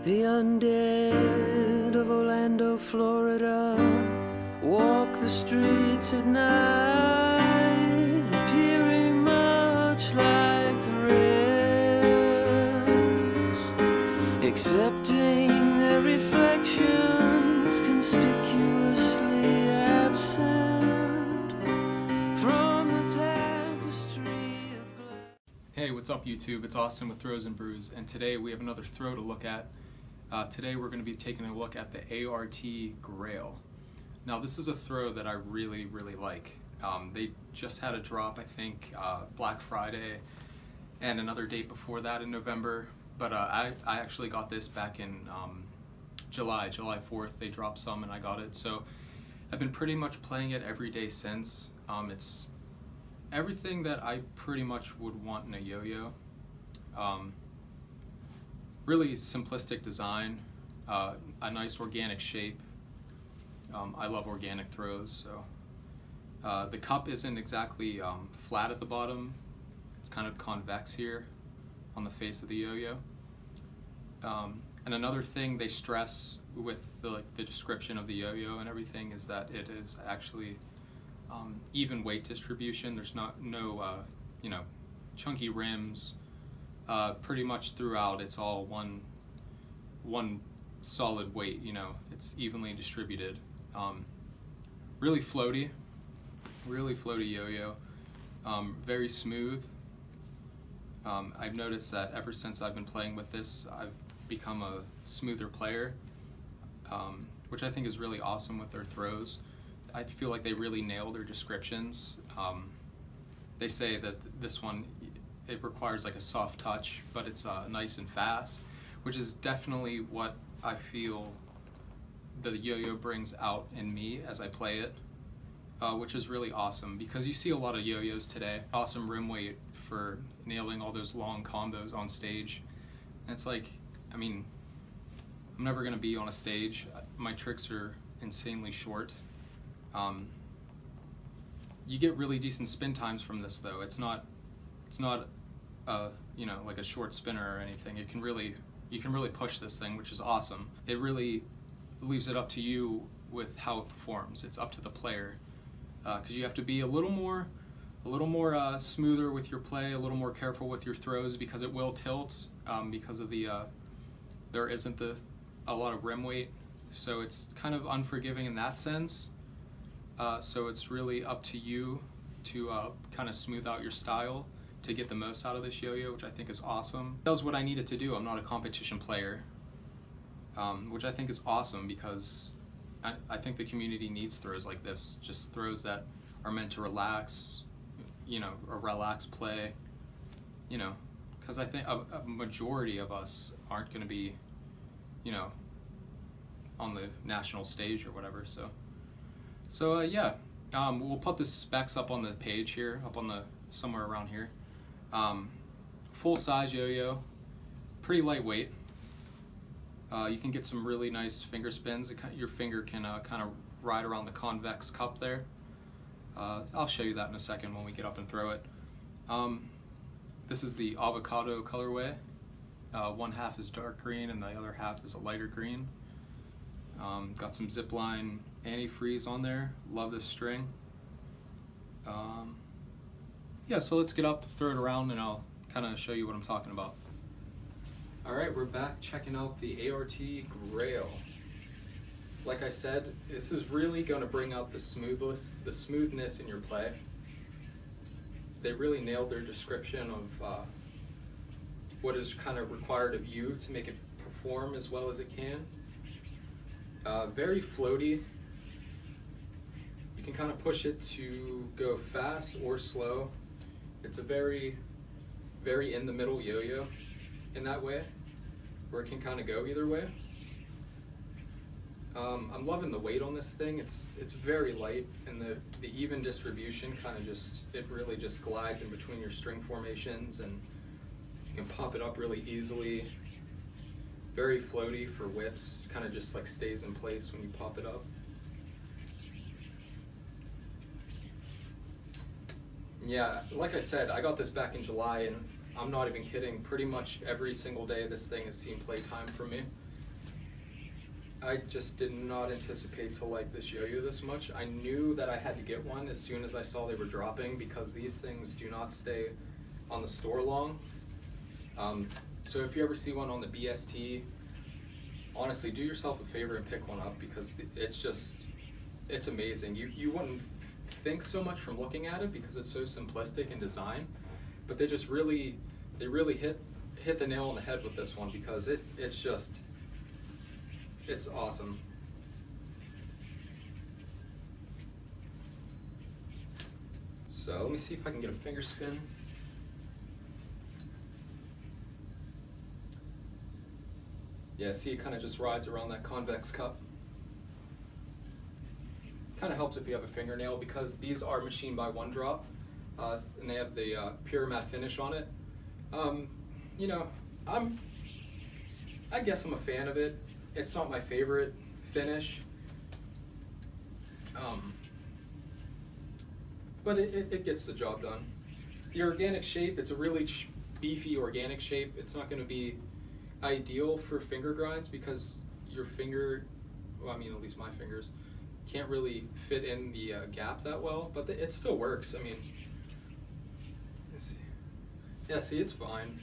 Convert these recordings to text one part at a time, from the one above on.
The undead of Orlando, Florida, walk the streets at night, appearing much like the rest, accepting their reflections, conspicuously absent from the tapestry of glass. Hey, what's up YouTube? It's Austin with Throws and Brews, and today we have another throw to look at. Today we're going to be taking a look at the ART Grail. Now this is a throw that I really like. They just had a drop, I think, Black Friday and another date before that in November, but I actually got this back in July 4th. They dropped some and I got it, so I've been pretty much playing it every day since. It's everything that I pretty much would want in a yo-yo. Really simplistic design, a nice organic shape. I love organic throws, so the cup isn't exactly flat at the bottom. It's kind of convex here on the face of the yo-yo. And another thing they stress with the description of the yo-yo and everything is that it is actually even weight distribution. There's no chunky rims. Pretty much throughout, it's all one solid weight. It's evenly distributed. Really floaty yo-yo. Very smooth. I've noticed that ever since I've been playing with this, I've become a smoother player, which I think is really awesome with their throws. I feel like they really nail their descriptions. They say that this one, it requires like a soft touch, but it's nice and fast, which is definitely what I feel the yo-yo brings out in me as I play it, which is really awesome because you see a lot of yo-yos today. Awesome rim weight for nailing all those long combos on stage. And it's like, I mean, I'm never gonna be on a stage. My tricks are insanely short. You get really decent spin times from this though. It's not like a short spinner or anything. You can really push this thing, which is awesome. It really leaves it up to you with how it performs. It's up to the player, because you have to be a little more smoother with your play, a little more careful with your throws, because it will tilt because of there isn't a lot of rim weight, so it's kind of unforgiving in that sense. So it's really up to you to kind of smooth out your style to get the most out of this yo-yo, which I think is awesome. It does what I need it to do. I'm not a competition player, which I think is awesome because I think the community needs throws like this, just throws that are meant to relax, or relax play, because I think a majority of us aren't going to be, on the national stage or whatever, So yeah, we'll put the specs up on the page here, somewhere around here. Full size yo-yo, pretty lightweight. You can get some really nice finger spins. Your finger can kind of ride around the convex cup there. I'll show you that in a second when we get up and throw it. This is the avocado colorway. One half is dark green and the other half is a lighter green. Got some Zipline antifreeze on there. Love this string. Yeah, so let's get up, throw it around, and I'll kind of show you what I'm talking about. Alright, we're back checking out the ART Grail. Like I said, this is really going to bring out the smoothness in your play. They really nailed their description of what is kind of required of you to make it perform as well as it can. Very floaty. You can kind of push it to go fast or slow. It's a very in the middle yo-yo in that way, where it can kind of go either way. I'm loving the weight on this thing. It's very light, and the even distribution kind of it really just glides in between your string formations, and you can pop it up really easily. Very floaty for whips, kind of just like stays in place when you pop it up. Yeah, like I said, I got this back in July, and I'm not even kidding, pretty much every single day this thing has seen playtime for me. I just did not anticipate to like this yo-yo this much. I knew that I had to get one as soon as I saw they were dropping because these things do not stay on the store long. So if you ever see one on the BST, honestly, do yourself a favor and pick one up because it's amazing. You wouldn't think so much from looking at it because it's so simplistic in design, but they really hit the nail on the head with this one because it's awesome. So let me see if I can get a finger spin. Yeah, see, it kind of just rides around that convex cup. Kind of helps if you have a fingernail because these are machined by one drop, and they have the pure matte finish on it. You know, I guess I'm a fan of it. It's not my favorite finish, but it gets the job done. The organic shape, it's a really beefy organic shape. It's not going to be ideal for finger grinds because your finger, well, I mean at least my fingers, can't really fit in the gap that well, but it still works. I mean, let's see. Yeah, see, it's fine.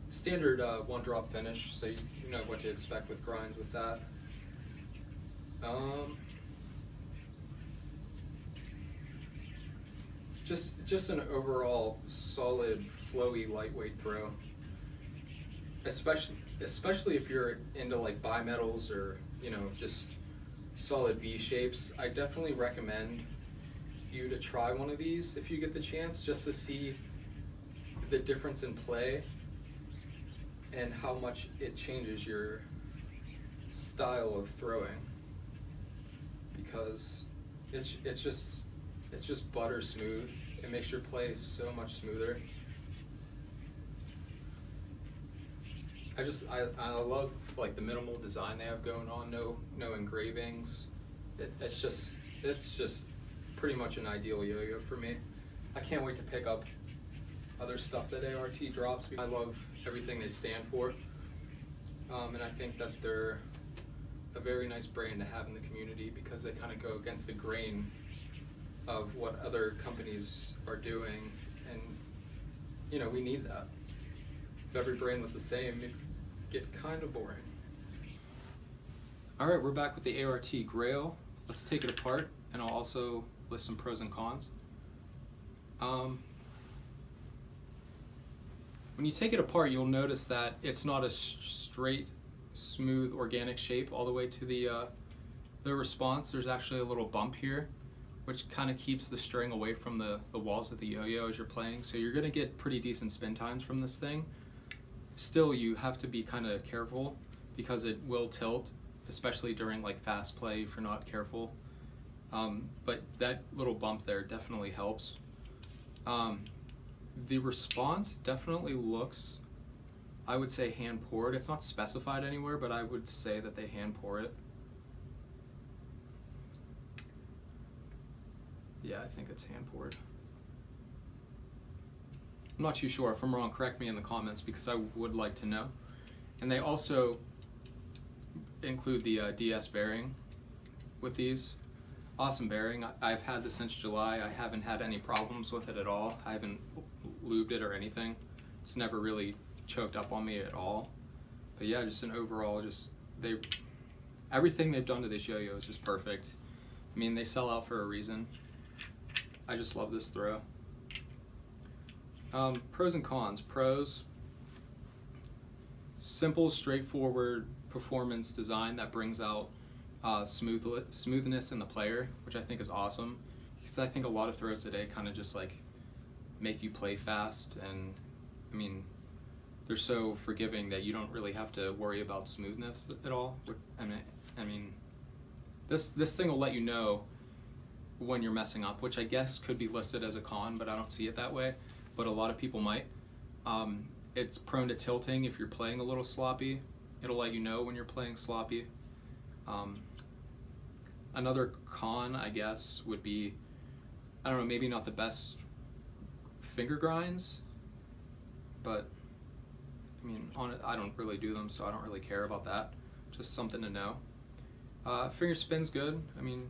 Standard one drop finish, so you know what to expect with grinds with that. Just an overall solid, flowy, lightweight throw. Especially if you're into like bimetals or just solid V shapes. I definitely recommend you to try one of these if you get the chance, just to see the difference in play and how much it changes your style of throwing, because it's just butter smooth. It makes your play so much smoother. I love like the minimal design they have going on. No engravings. It's just pretty much an ideal yo-yo for me. I can't wait to pick up other stuff that ART drops. I love everything they stand for, and I think that they're a very nice brand to have in the community because they kind of go against the grain of what other companies are doing, and we need that. If every brand was the same, it'd get kind of boring. Alright, we're back with the ART Grail. Let's take it apart, and I'll also list some pros and cons. When you take it apart, you'll notice that it's not a straight, smooth, organic shape all the way to the response. There's actually a little bump here, which kind of keeps the string away from the walls of the yo-yo as you're playing. So you're going to get pretty decent spin times from this thing. Still, you have to be kind of careful because it will tilt, especially during like fast play if you're not careful. But that little bump there definitely helps. The response definitely looks, I would say, hand poured. It's not specified anywhere, but I would say that they hand pour it. Yeah, I think it's hand poured. I'm not too sure. If I'm wrong, correct me in the comments because I would like to know. And they also include the DS bearing with these. Awesome bearing. I've had this since July. I haven't had any problems with it at all. I haven't lubed it or anything. It's never really choked up on me at all. But yeah, just an overall, everything they've done to this yo-yo is just perfect. I mean, they sell out for a reason. I just love this throw. Pros and cons. Pros: simple, straightforward performance design that brings out smoothness in the player, which I think is awesome. Because I think a lot of throws today kind of just like make you play fast, and I mean, they're so forgiving that you don't really have to worry about smoothness at all. I mean, this thing will let you know when you're messing up, which I guess could be listed as a con, but I don't see it that way. But a lot of people might. It's prone to tilting if you're playing a little sloppy. It'll let you know when you're playing sloppy. Another con, I guess, would be, I don't know, maybe not the best finger grinds, but I mean, I don't really do them, so I don't really care about that. just something to know. Finger spin's good. I mean,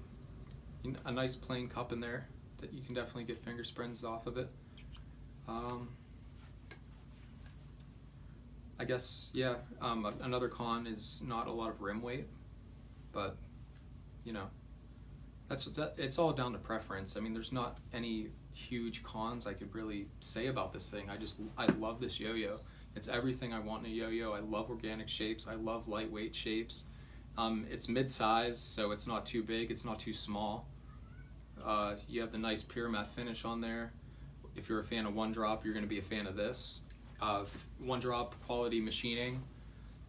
a nice plain cup in there that you can definitely get finger spins off of it. I guess, yeah, another con is not a lot of rim weight, but you know, it's all down to preference. I mean, there's not any huge cons I could really say about this thing. I love this yo-yo. It's everything I want in a yo-yo. I love organic shapes. I love lightweight shapes. It's mid-size, so it's not too big, it's not too small. You have the nice pure matte finish on there. If you're a fan of one drop, you're going to be a fan of this. One drop quality machining.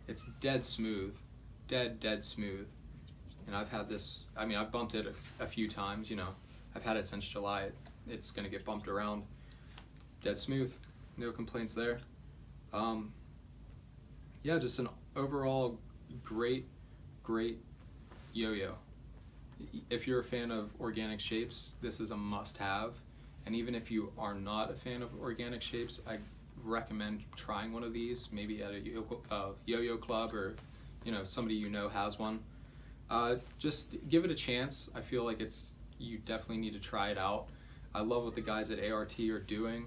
It's dead smooth, dead smooth. And I've had this, I mean, I've bumped it a few times, you know. I've had it since July. It's going to get bumped around. Dead smooth, no complaints there. Yeah, just an overall great yo-yo. If you're a fan of organic shapes, this is a must-have. And even if you are not a fan of organic shapes, I recommend trying one of these, maybe at a yo-yo club, or you know, somebody you know has one. Just give it a chance. I feel like you definitely need to try it out. I love what the guys at ART are doing.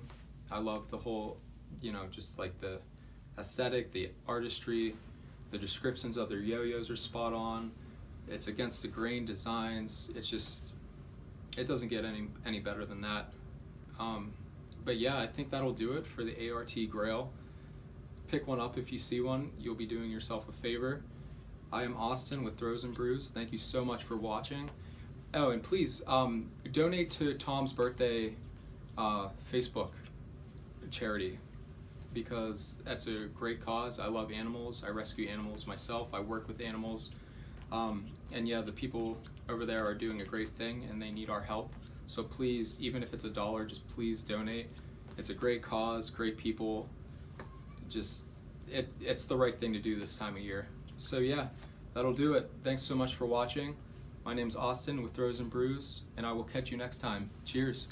I love the whole, you know, just like the aesthetic, the artistry, the descriptions of their yo-yos are spot on. It's against the grain designs. It's just, it doesn't get any better than that. But yeah, I think that'll do it for the ART Grail. Pick one up if you see one. You'll be doing yourself a favor. I am Austin with Throws and Brews. Thank you so much for watching. Oh, and please donate to Tom's birthday Facebook charity, because that's a great cause. I love animals. I rescue animals myself. I work with animals. And yeah, the people over there are doing a great thing and they need our help. So please, even if it's $1, just please donate. It's a great cause, great people. Just, it's the right thing to do this time of year. So yeah, that'll do it. Thanks so much for watching. My name's Austin with Throws and Brews, and I will catch you next time. Cheers.